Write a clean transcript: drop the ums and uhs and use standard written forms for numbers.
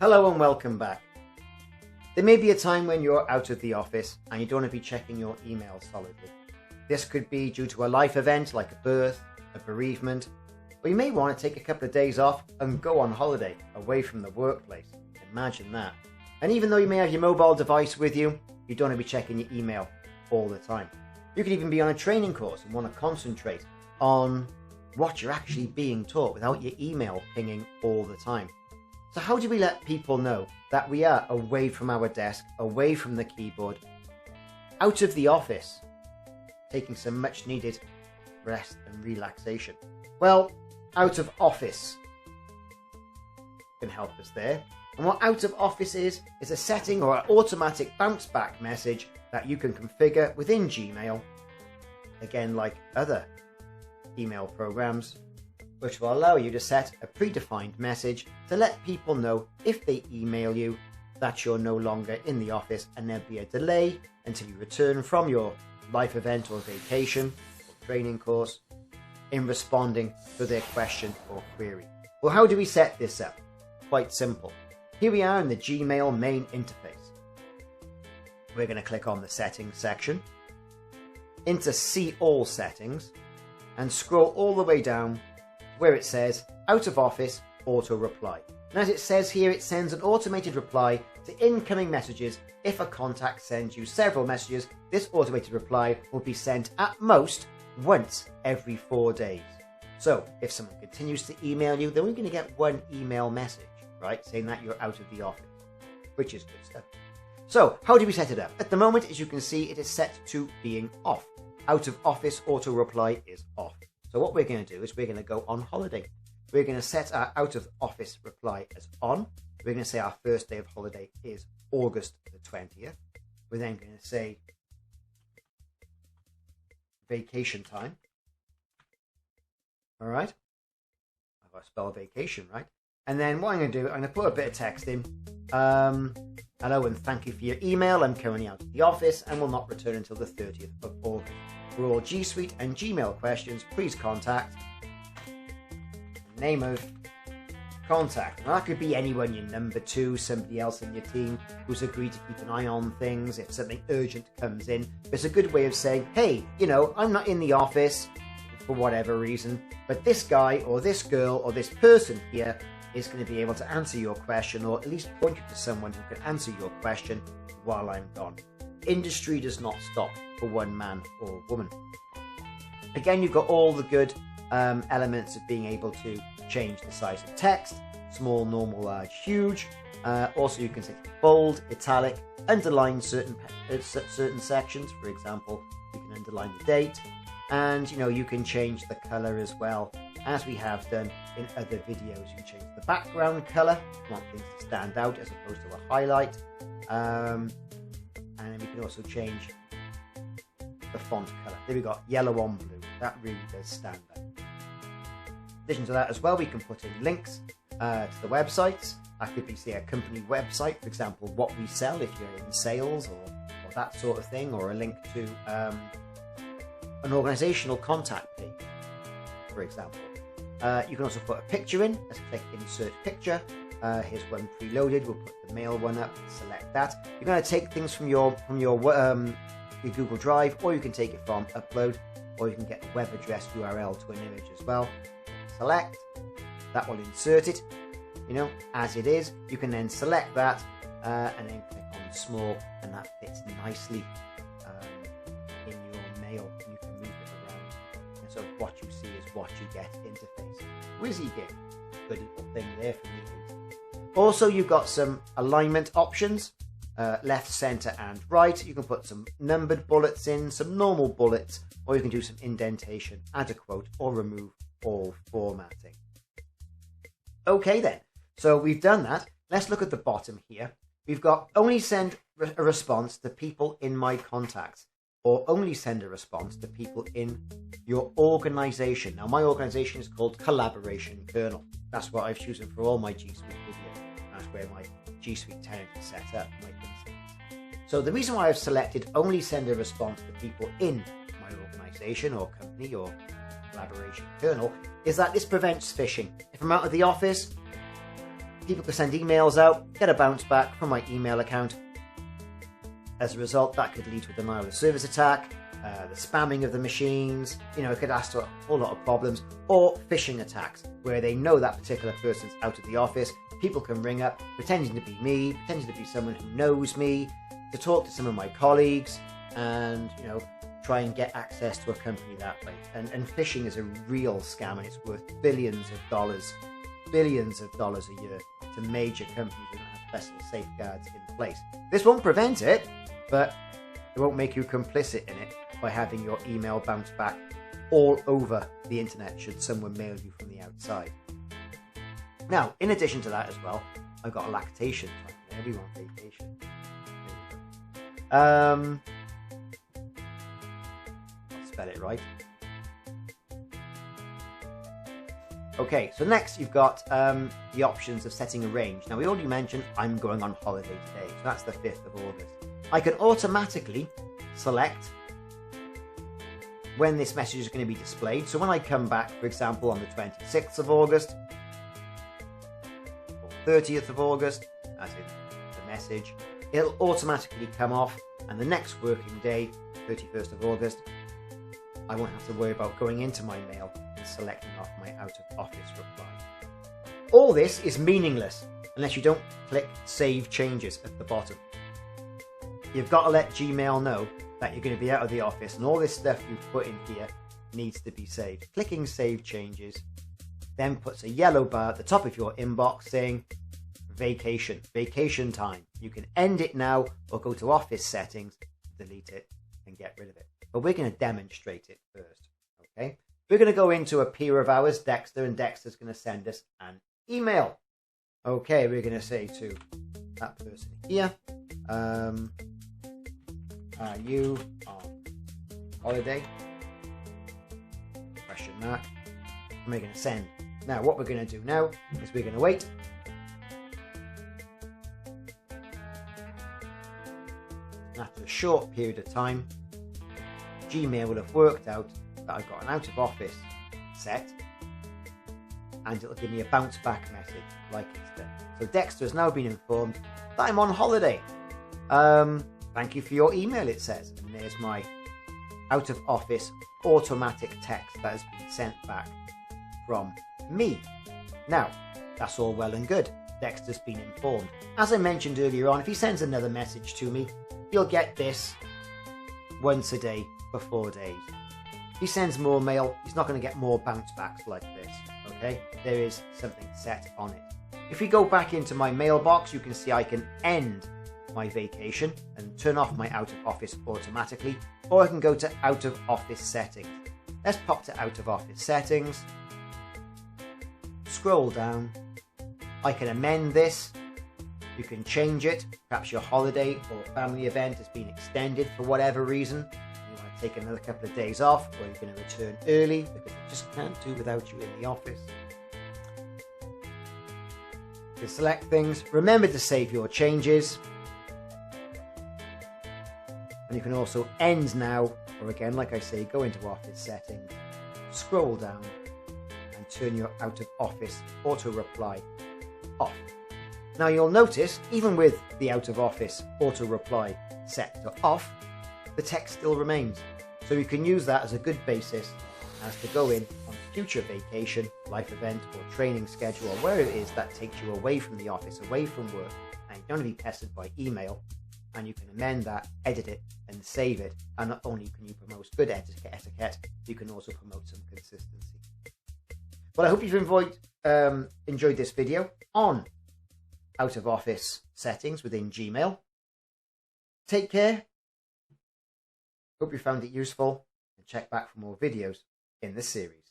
Hello and welcome back. There may be a time when you're out of the office and you don't want to be checking your email solidly. This could be due to a life event like a birth, a bereavement, or you may want to take a couple of days off and go on holiday away from the workplace. Imagine that. And even though you may have your mobile device with you, you don't want to be checking your email all the time. You could even be on a training course and want to concentrate on what you're actually being taught without your email pinging all the time. So how do we let people know that we are away from our desk, away from the keyboard, out of the office, taking some much needed rest and relaxation? Well, out of office can help us there. And what out of office is a setting or an automatic bounce back message that you can configure within Gmail, again like other email programs, which will allow you to set a predefined message to let people know if they email you that you're no longer in the office, and there'll be a delay until you return from your life event or vacation or training course in responding to their question or query. Well, how do we set this up? Quite simple. Here we are in the Gmail main interface. We're going to click on the settings section, into See All settings, and scroll all the way down where it says Out of Office Auto Reply. And as it says here, it sends an automated reply to incoming messages. If a contact sends you several messages, this automated reply will be sent at most once every 4 days. So if someone continues to email you, then we're going to get one email message, right, saying that you're out of the office, which is good stuff. So how do we set it up? At the moment, as you can see, it is set to being off. Out of Office Auto Reply is off. So what we're going to do is we're going to go on holiday. We're going to set our out of office reply as on. We're going to say our first day of holiday is August the 20th. We're then going to say vacation time. All right. I've got to spell vacation right. And then what I'm going to do, I'm going to put a bit of text in. Hello and thank you for your email. I'm currently out of the office and will not return until the 30th of August. For all Gsuite and Gmail questions, please contact name of contact. Now, that could be anyone, your number two, somebody else in your team who's agreed to keep an eye on things if something urgent comes in. It's a good way of saying, hey, I'm not in the office for whatever reason, but this guy or this girl or this person here is going to be able to answer your question, or at least point you to someone who can answer your question while I'm gone. Industry does not stop for one man or woman. Again, you've got all the good elements of being able to change the size of text, small, normal, large, huge. Also, you can set bold, italic, underline certain sections. For example, you can underline the date, and you can change the color as well, as we have done in other videos. You can change the background color if you want things to stand out as opposed to a highlight. And then we can also change the font color. There we got yellow on blue. That really does stand out. In addition to that as well, we can put in links to the websites. That could be, say, a company website, for example, what we sell if you're in sales or that sort of thing, or a link to an organizational contact page, for example. You can also put a picture in. Let's click Insert Picture. Here's one preloaded. We'll put the mail one up. Select that. You're going to take things from your Google Drive, or you can take it from Upload, or you can get a web address URL to an image as well. Select. That will insert it, as it is. You can then select that and then click on Small, and that fits nicely in your mail. You can move it around, and so what you see is what you get interface. WYSIWYG. Good little thing there for me. Also, you've got some alignment options, left, center, and right. You can put some numbered bullets in, some normal bullets, or you can do some indentation, add a quote, or remove all formatting. Okay then, so we've done that. Let's look at the bottom here. We've got only send a response to people in my contacts, or only send a response to people in your organization. Now, my organization is called Collaboration Kernel. That's what I've chosen for all my Gsuite videos. That's where my Gsuite tenant is set up, my instance. So the reason why I've selected only send a response to people in my organization or company or Collaboration Kernel is that this prevents phishing. If I'm out of the office, People can send emails out, get a bounce back from my email account. As a result, that could lead to a denial of service attack, the spamming of the machines, it could add to a whole lot of problems, or phishing attacks, where they know that particular person's out of the office. People can ring up pretending to be me, pretending to be someone who knows me, to talk to some of my colleagues, and, try and get access to a company that way. And phishing is a real scam, and it's worth billions of dollars a year to major companies who don't have special safeguards in place. This won't prevent it, but it won't make you complicit in it by having your email bounce back all over the internet should someone mail you from the outside. Now, in addition to that as well, I've got a lactation time. Everyone vacation. I'll spell it right. Okay, so next you've got the options of setting a range. Now, we already mentioned I'm going on holiday today, so that's the 5th of August. I can automatically select when this message is going to be displayed. So when I come back, for example, on the 26th of August, or 30th of August, as in the message, it'll automatically come off, and the next working day, 31st of August, I won't have to worry about going into my mail and selecting off my out-of-office reply. All this is meaningless unless you don't click Save Changes at the bottom. You've got to let Gmail know that you're going to be out of the office, and all this stuff you've put in here needs to be saved. Clicking Save Changes then puts a yellow bar at the top of your inbox saying vacation time. You can end it now or go to Office Settings, delete it, and get rid of it. But we're going to demonstrate it first. Okay, we're going to go into a peer of ours, Dexter, and Dexter's going to send us an email. Okay, we're going to say to that person here, are you on holiday? Question mark. And we're going to send. Now, what we're going to do now is we're going to wait. After a short period of time, Gmail will have worked out that I've got an out of office set, and it'll give me a bounce back message like it's done. So Dexter has now been informed that I'm on holiday. Thank you for your email, it says. And there's my out of office automatic text that has been sent back from me. Now, that's all well and good. Dexter's been informed. As I mentioned earlier on, if he sends another message to me, he'll get this once a day for 4 days. If he sends more mail, he's not going to get more bounce backs like this. Okay? There is something set on it. If we go back into my mailbox, you can see I can end my vacation and turn off my out of office automatically, or I can go to out of office settings. Let's pop to out of office settings, scroll down. I can amend this. You can change it. Perhaps your holiday or family event has been extended for whatever reason. You want to take another couple of days off, or you're going to return early because you just can't do without you in the office. To select things, remember to save your changes. And you can also end now, or again, like I say, go into office settings, scroll down, and turn your out of office auto reply off. Now you'll notice, even with the out of office auto reply set to off, the text still remains. So you can use that as a good basis as to go in on a future vacation, life event, or training schedule, or where it is that takes you away from the office, away from work, and you don't want to be pestered by email. And you can amend that, edit it, and save it. And not only can you promote good etiquette, you can also promote some consistency. Well, I hope you've enjoyed this video on out of office settings within Gmail. Take care. Hope you found it useful, and check back for more videos in this series.